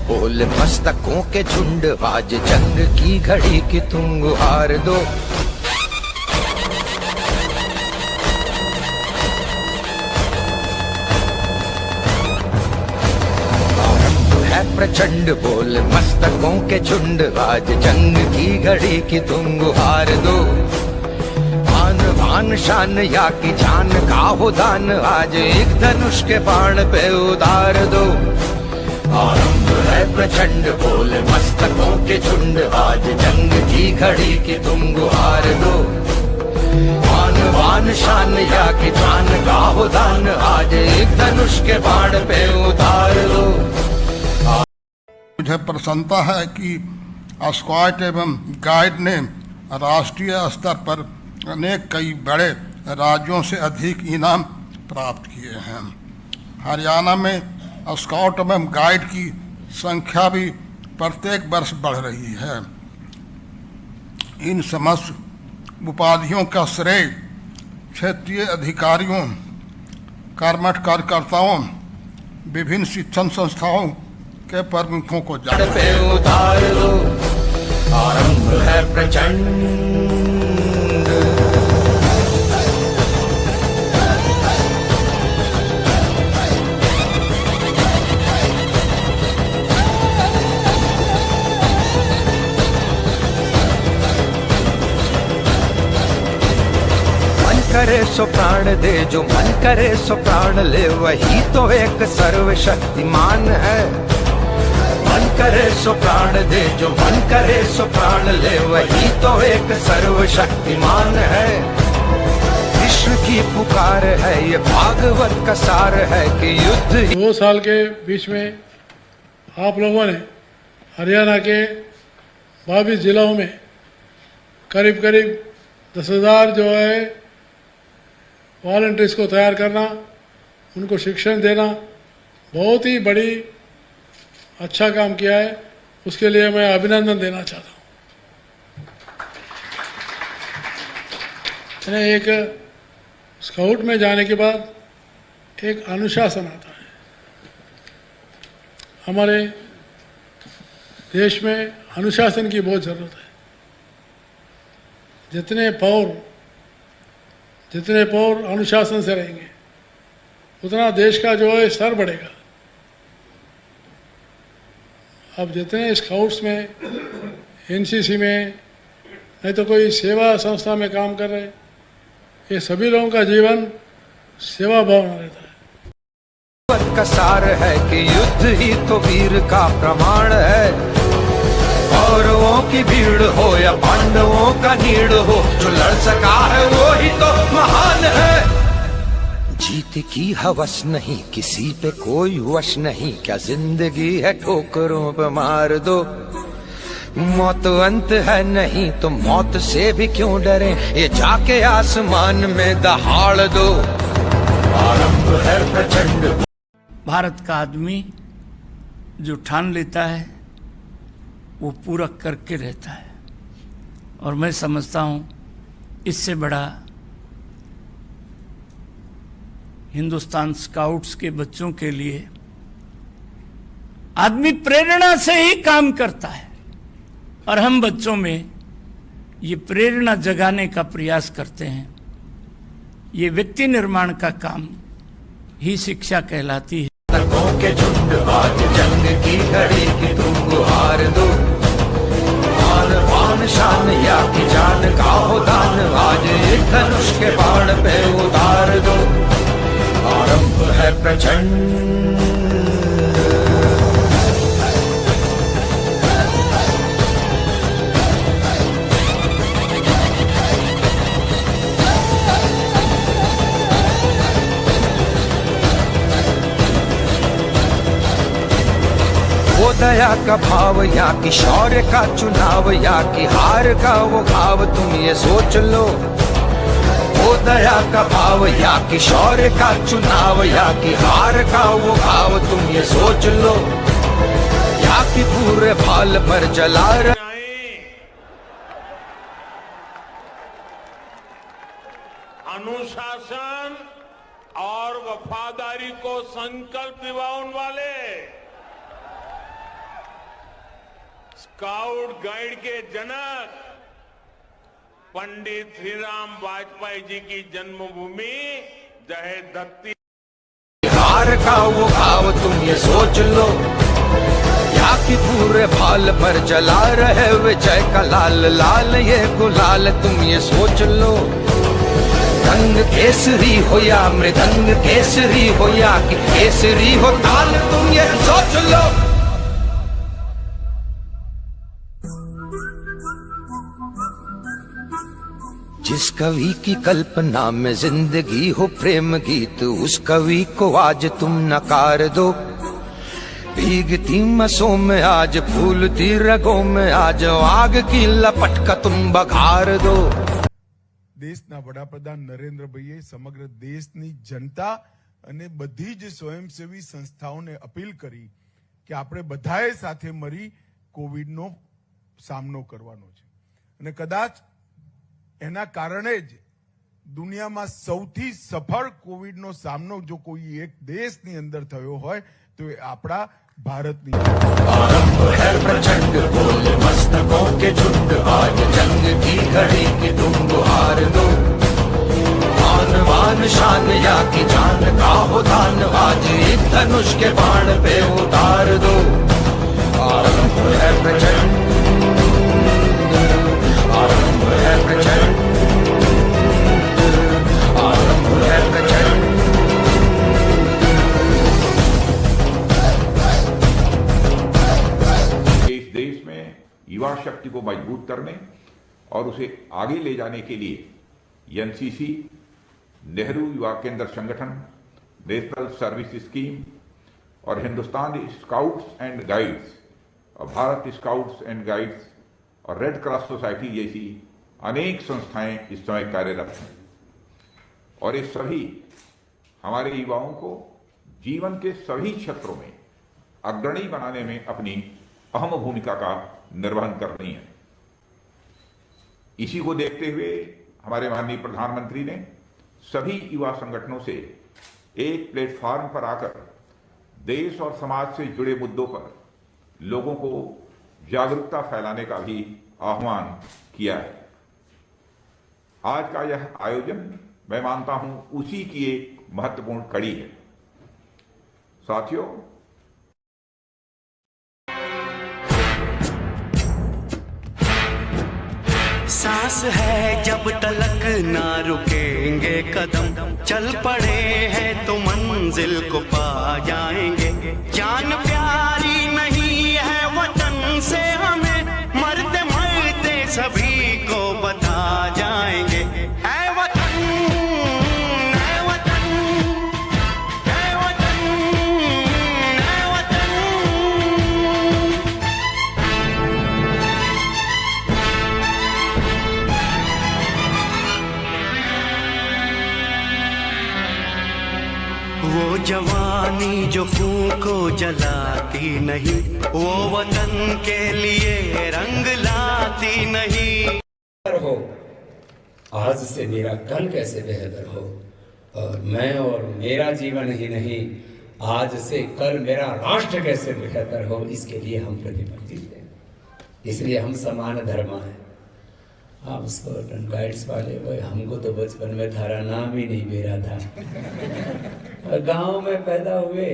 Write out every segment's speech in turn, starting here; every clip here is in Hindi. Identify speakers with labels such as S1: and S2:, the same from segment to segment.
S1: बोल मस्तकों के झुंड, आज जंग की घड़ी की तुम गुहार दो। प्रचंड बोल मस्तकों के झुंड, आज जंग की घड़ी की तुम गुहार दो। आन बान शान या की जान का हो दान, आज एक धनुष के बाण पे उतार दो। आरंभ है प्रचंड बोल मस्तकों के झुंड, आज जंग की घड़ी की तुम गुहार दो। आन बान शान या की जान का हो दान, आज एक धनुष के बाण पे उतार दो।
S2: मुझे प्रसन्नता है कि स्काउट एवं गाइड ने राष्ट्रीय स्तर पर अनेक कई बड़े राज्यों से अधिक इनाम प्राप्त किए हैं। हरियाणा में स्काउट एवं गाइड की संख्या भी प्रत्येक वर्ष बढ़ रही है। इन समस्त उपाधियों का श्रेय क्षेत्रीय अधिकारियों, कर्मठ कार्यकर्ताओं, विभिन्न शिक्षण संस्थाओं के प्रमुखों को
S1: पे उतार लो। आरंभ है प्रचंड। मन करे सो प्राण दे, जो मन करे सो प्राण ले, वही तो एक सर्वशक्तिमान है। मन करे सो प्राण दे, जो मन करे सो प्राण ले, वही तो एक सर्वशक्तिमान है। विश्व की पुकार है, ये भागवत का सार है कि युद्ध।
S3: 2 साल के बीच में आप लोगों ने हरियाणा के 22 जिलों में करीब 10,000 जो है वॉलंटियर्स को तैयार करना, उनको शिक्षण देना, बहुत ही बड़ी अच्छा काम किया है। उसके लिए मैं अभिनंदन देना चाहता हूँ। एक स्काउट में जाने के बाद एक अनुशासन आता है। हमारे देश में अनुशासन की बहुत ज़रूरत है। जितने पौर अनुशासन से रहेंगे, उतना देश का जो है स्तर बढ़ेगा। अब जितने स्काउट्स में, एनसीसी में, नहीं तो कोई सेवा संस्था में काम कर रहे, ये सभी लोगों का जीवन सेवा भावना रहता है।
S1: का सार है कि युद्ध ही तो वीर का प्रमाण है। कौरवों की भीड़ हो या पांडवों का नीड़ हो, जो लड़ सका है वो ही तो महान है। जीत की हवस नहीं, किसी पे कोई वश नहीं, क्या जिंदगी है ठोकरों पे मार दो। मौत अंत है नहीं तो मौत से भी क्यों डरे, ये जाके आसमान में दहाड़ दो। आरंभ है प्रचंड।
S4: भारत का आदमी जो ठान लेता है वो पूरा करके रहता है, और मैं समझता हूँ इससे बड़ा हिंदुस्तान स्काउट्स के बच्चों के लिए आदमी प्रेरणा से ही काम करता है, और हम बच्चों में ये प्रेरणा जगाने का प्रयास करते हैं। ये व्यक्ति निर्माण का काम ही शिक्षा कहलाती है।
S1: के झुंड, आज जंग की घड़ी की तुम गुहार दो। आन बान शान या की जान का हो दान, आज एक धनुष के बाण पे उतार दो। आरंभ है प्रचंड। वो दया का भाव या कि शौर्य का चुनाव, या कि हार का वो भाव, तुम ये सोच लो। वो दया का भाव या कि शौर्य का चुनाव, या कि हार का वो भाव, तुम ये सोच लो। या कि पूरे भाल पर जला
S5: अनुशासन और वफादारी को संकल्प निभाने वाले स्काउट गाइड के जनक पंडित श्रीराम वाजपेयी जी की जन्मभूमि दहेज धरती
S1: हार का वो भाव तुम ये सोच लो, या कि पूरे भाल पर जला रहे विजय का लाल लाल ये गुलाल, तुम ये सोच लो। रंग केसरी हो या मृदंग केसरी हो या कि केसरी हो ताल, तुम ये सोच लो। जिस कवि की कल्पना में जिंदगी हो प्रेम गीत, उस कवि को आज तुम नकार दो। भीगती मसों में आज फूलती रगों में आज आग की लपट का तुम बघार दो।
S6: દેશના વડાપ્રધાન નરેન્દ્રભાઈએ સમગ્ર દેશની જનતા અને બધી જ સ્વયંસેવી સંસ્થાઓને અપીલ કરી કે આપણે બધાએ સાથે મળી કોવિડનો સામનો કરવાનો છે અને કદાચ એના કારણે જ દુનિયામાં સૌથી સફળ કોવિડનો સામનો જો કોઈ એક દેશની અંદર થયો હોય તો એ આપણા भारत
S1: आरंभ है प्रचंड बोल मस्तकों के झुंड, आज जंग की घड़ी की तुम गुहार दो। मान मान शान या की जान का हो दान, आज एक धनुष के बाण पे उतार दो। आरंभ है प्रचंड, आरंभ है प्रचंड, आरंभ है प्रचंड।
S7: युवा शक्ति को मजबूत करने और उसे आगे ले जाने के लिए एनसीसी, नेहरू युवा केंद्र संगठन, नेशनल सर्विस स्कीम और हिंदुस्तान स्काउट्स एंड गाइड्स और भारत स्काउट्स एंड गाइड्स और रेड क्रॉस सोसाइटी जैसी अनेक संस्थाएं इस समय कार्यरत हैं और ये सभी हमारे युवाओं को जीवन के सभी क्षेत्रों में अग्रणी बनाने में अपनी अहम भूमिका का निर्वहन करनी है। इसी को देखते हुए हमारे माननीय प्रधानमंत्री ने सभी युवा संगठनों से एक प्लेटफॉर्म पर आकर देश और समाज से जुड़े मुद्दों पर लोगों को जागरूकता फैलाने का भी आह्वान किया है। आज का यह आयोजन मैं मानता हूं उसी की एक महत्वपूर्ण कड़ी है। साथियों,
S8: सांस है जब तलक ना रुकेंगे कदम, चल पड़े हैं तो मंजिल को पा जाएंगे। जान प्यारी नहीं है वतन से हमें, मरते मरते सभी को बता जाएंगे। ऐ वतन, ऐ वतन, ऐ वतन, ऐ वतन। वो जवानी जो खून को जलाती नहीं, वो वतन के लिए रंग लाती नहीं।
S9: हो आज से मेरा कल कैसे बेहतर हो, और मैं और मेरा जीवन ही नहीं आज से कल मेरा राष्ट्र कैसे बेहतर हो, इसके लिए हम प्रतिबद्ध हैं। इसलिए हम समान धर्म हैं। हाँ, उसको गाइड्स वाले वो हमको तो बचपन में थारा नाम ही नहीं मेरा था। गांव में पैदा हुए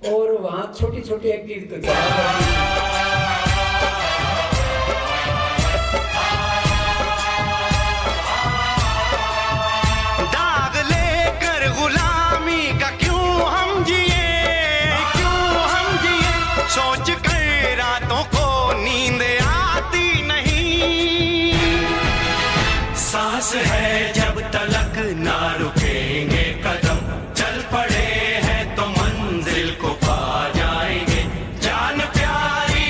S9: और वहाँ छोटी छोटी एक्टिविटी तो
S8: दाग लेकर गुलामी का क्यों हम जिए, क्यों हम जिए, सोच कर रातों को नींद आती नहीं। सांस है जब तलक ना रुकेंगे कदम, चल पड़े हैं तो मंजिल को पा जाएंगे। जान प्यारी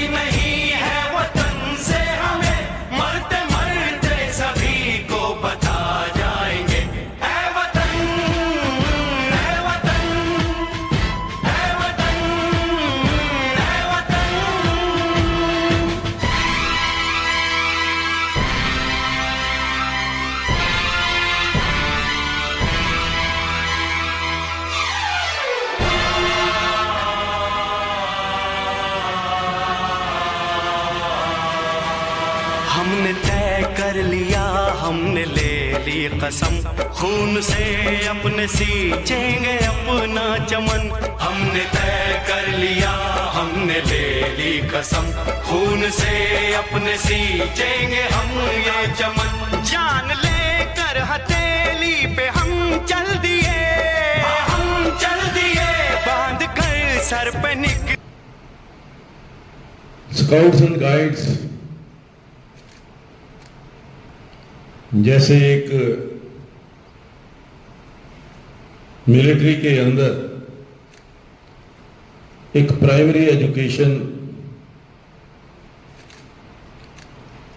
S8: हमने तय कर लिया, हमने ले ली कसम, खून से अपने सींचेंगे अपना चमन। हमने तय कर लिया, हमने ले ली कसम, खून से अपने सींचेंगे हम ये चमन। जान लेकर हथेली पे हम चल दिए, बांध कर सर पे निक।
S10: स्काउट्स एंड गाइड्स जैसे एक मिलिट्री के अंदर एक प्राइमरी एजुकेशन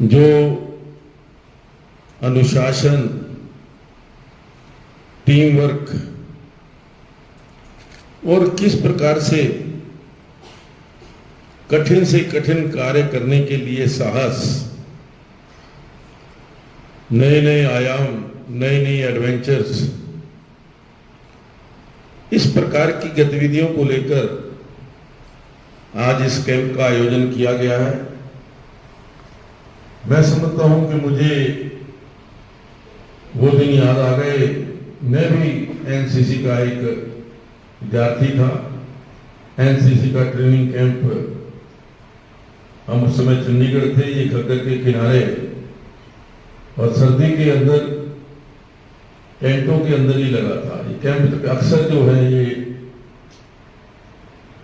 S10: जो अनुशासन, टीम वर्क और किस प्रकार से कठिन से कठिन कार्य करने के लिए साहस, नए नए आयाम, नई नई एडवेंचर्स, इस प्रकार की गतिविधियों को लेकर आज इस कैंप का आयोजन किया गया है। मैं समझता हूं कि मुझे वो दिन याद आ गए, मैं भी एनसीसी का एक विद्यार्थी था। एनसीसी का ट्रेनिंग कैंप हम उस समय चंडीगढ़ थे, ये खग्गर के किनारे, और सर्दी के अंदर टेंटों के अंदर ही लगा था ये कैंप। अक्सर जो है ये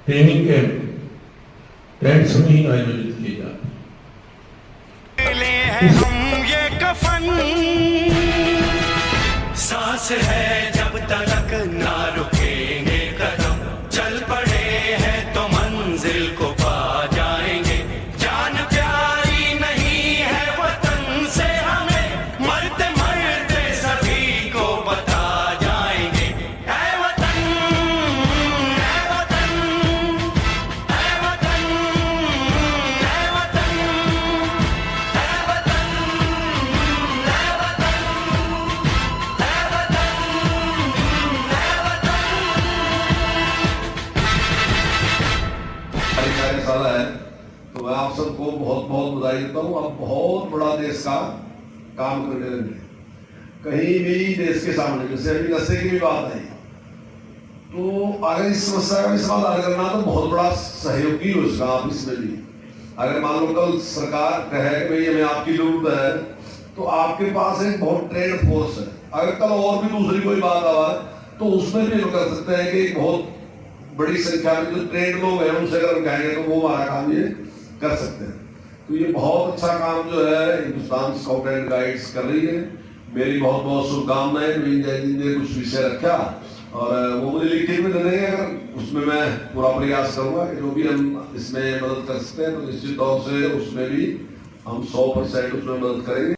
S10: ट्रेनिंग कैंप टेंट्स में ही आयोजित किए जाते हैं।
S8: हम ये कफन सांस है जब तक ना रुकेंगे कदम, चल पड़े हैं तो मंजिल को पा जाएंगे। जान प्यारी नहीं है वतन से हमें, मरते मरते सभी को बता जाएंगे। ऐ वतन, ऐ वतन, ऐ वतन, ऐ वतन, ऐ वतन, ऐ वतन, ऐ वतन, ऐ वतन।
S11: कार्यशाला है तो मैं आप सबको बहुत बहुत बधाई देता हूँ। आप बहुत बड़ा देश का काम करने लगे। कहीं भी देश के सामने, जैसे अभी नशे की भी बात आई, तो अगर इस समस्या का भी समाधान करना तो बहुत बड़ा सहयोगी हो उसका आप इसमें भी। अगर मान लो कल सरकार कहे कि भाई हमें आपकी जरूरत है, तो आपके पास एक बहुत ट्रेंड फोर्स है। अगर कल और भी दूसरी कोई बात आवा तो उसमें भी हम कर सकते हैं कि एक बहुत बड़ी संख्या में जो ट्रेंड लोग हैं उनसे अगर हम कहेंगे तो वो हमारा काम ये कर सकते हैं। तो ये बहुत अच्छा काम जो है हिंदुस्तान स्काउट एंड गाइड्स कर रही है। मेरी बहुत बहुत शुभकामनाएं। विजय जी ने कुछ विषय रखा और वो मुझे लिखित में दे देंगे, अगर उसमें मैं पूरा प्रयास करूंगा कि जो भी हम इसमें मदद कर सकते हैं तो निश्चित तौर से उसमें भी हम 100% उसमें मदद करेंगे।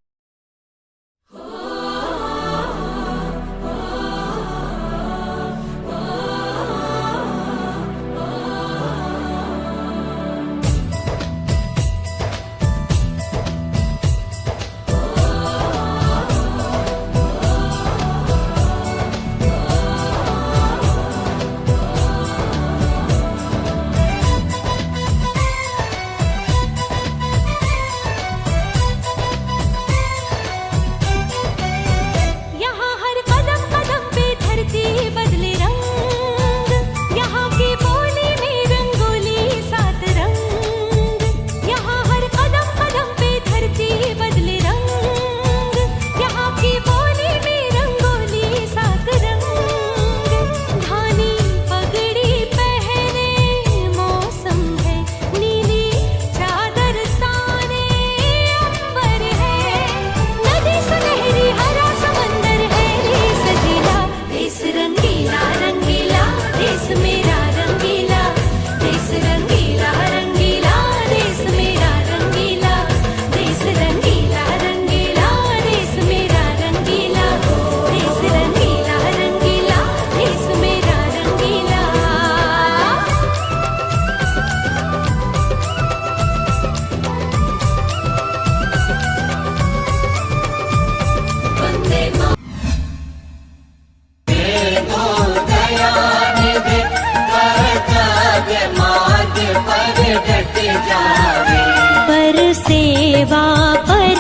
S12: पर सेवा पर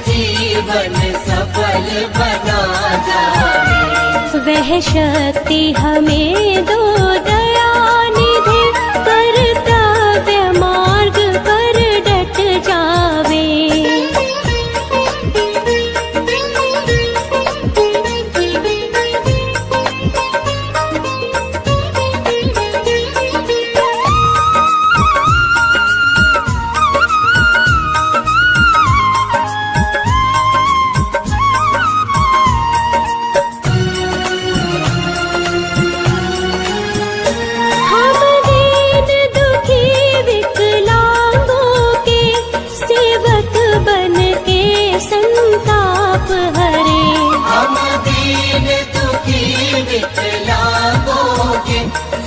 S12: जीवन सफल बना जाए। वह शक्ति हमें दो दया निधि, कर्तव्य मार्ग पर डट जावे।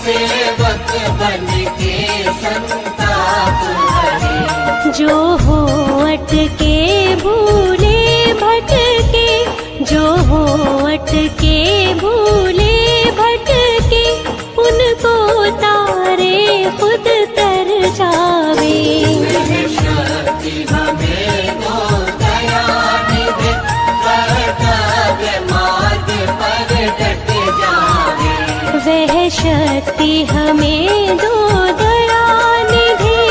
S12: सेवक बन के संताप हरे। जो हो अटके भूले भटके, जो हो अटके भूले भटके, उनको तारे खुद तर जावे। शक्ति हमें दो दया निधि, कर्तव्य मार्ग पर डट जावे। वह शक्ति हमें दो दया निधि,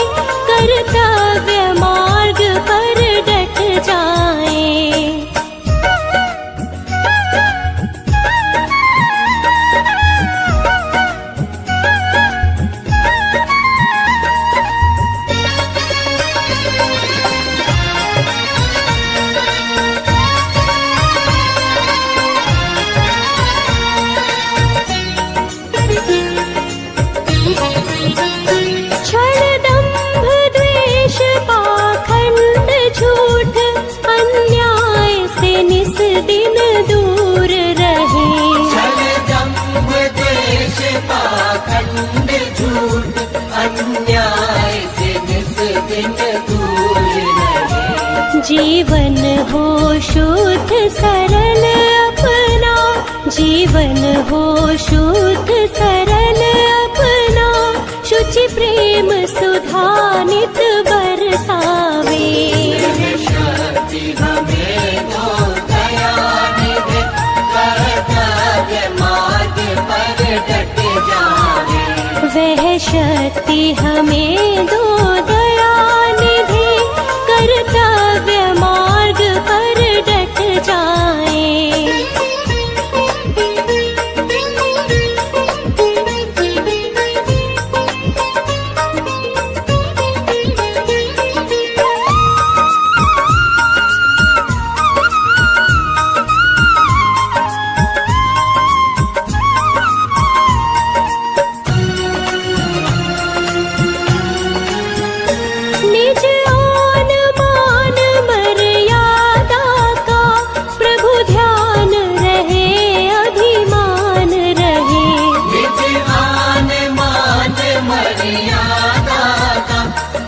S12: कर्तव्य मार्ग पर डट जाए। पाखंड झूठ अन्याय से निस दिन दूर रहे। जीवन हो शुद्ध सरल अपना, जीवन हो शुद्ध सरल अपना, शुचि प्रेम सुधा नित बरसावे। शक्ति हमें दो दया निधि, कर्तव्य मार्ग पर डट जावे। वह शक्ति हमें दो दया निधि, कर्तव्य मार्ग पर डट जाए।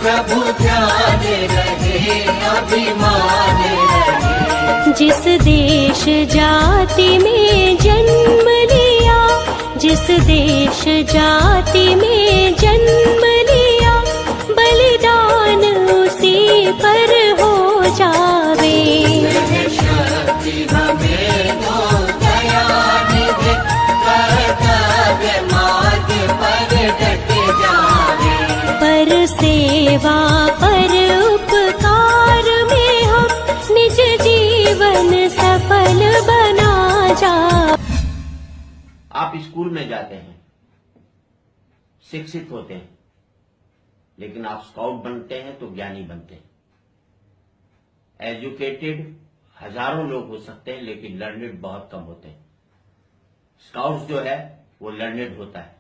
S12: प्रभु ध्यान रहे, अभिमान रहे। जिस देश जाति में जन्म लिया, जिस देश जाति में जन्म लिया, बलिदान उसी पर हो जावे। शक्ति हमें दो दया निधि, कर्तव्य मार्ग पर डट जावे। पर सेवा पर उपकार में हम निज जीवन सफल बना जा।
S13: आप स्कूल में जाते हैं, शिक्षित होते हैं, लेकिन आप स्काउट बनते हैं तो ज्ञानी बनते हैं। एजुकेटेड हजारों लोग हो सकते हैं, लेकिन लर्नेड बहुत कम होते हैं। स्काउट्स जो है वो लर्नेड होता है,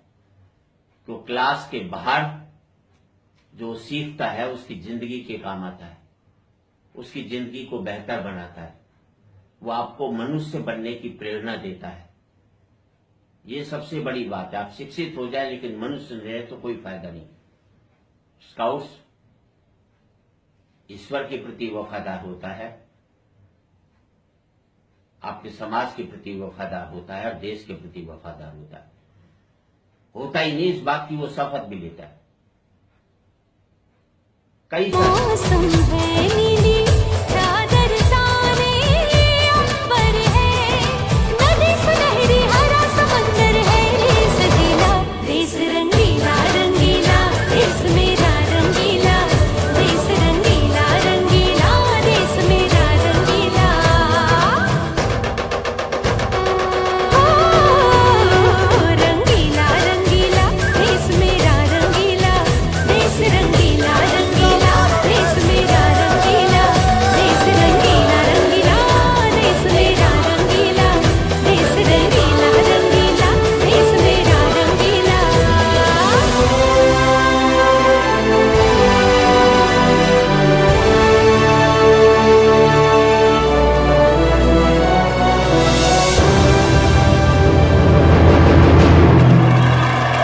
S13: तो क्लास के बाहर जो सीखता है उसकी जिंदगी के काम आता है, उसकी जिंदगी को बेहतर बनाता है, वो आपको मनुष्य बनने की प्रेरणा देता है। ये सबसे बड़ी बात है। आप शिक्षित हो जाए लेकिन मनुष्य नहीं रहे तो कोई फायदा नहीं। स्काउट्स ईश्वर के प्रति वफादार होता है, आपके समाज के प्रति वफादार होता है, और देश के प्रति वफादार होता है। होता ही नहीं इस बात की वो शपथ भी लेता है। कई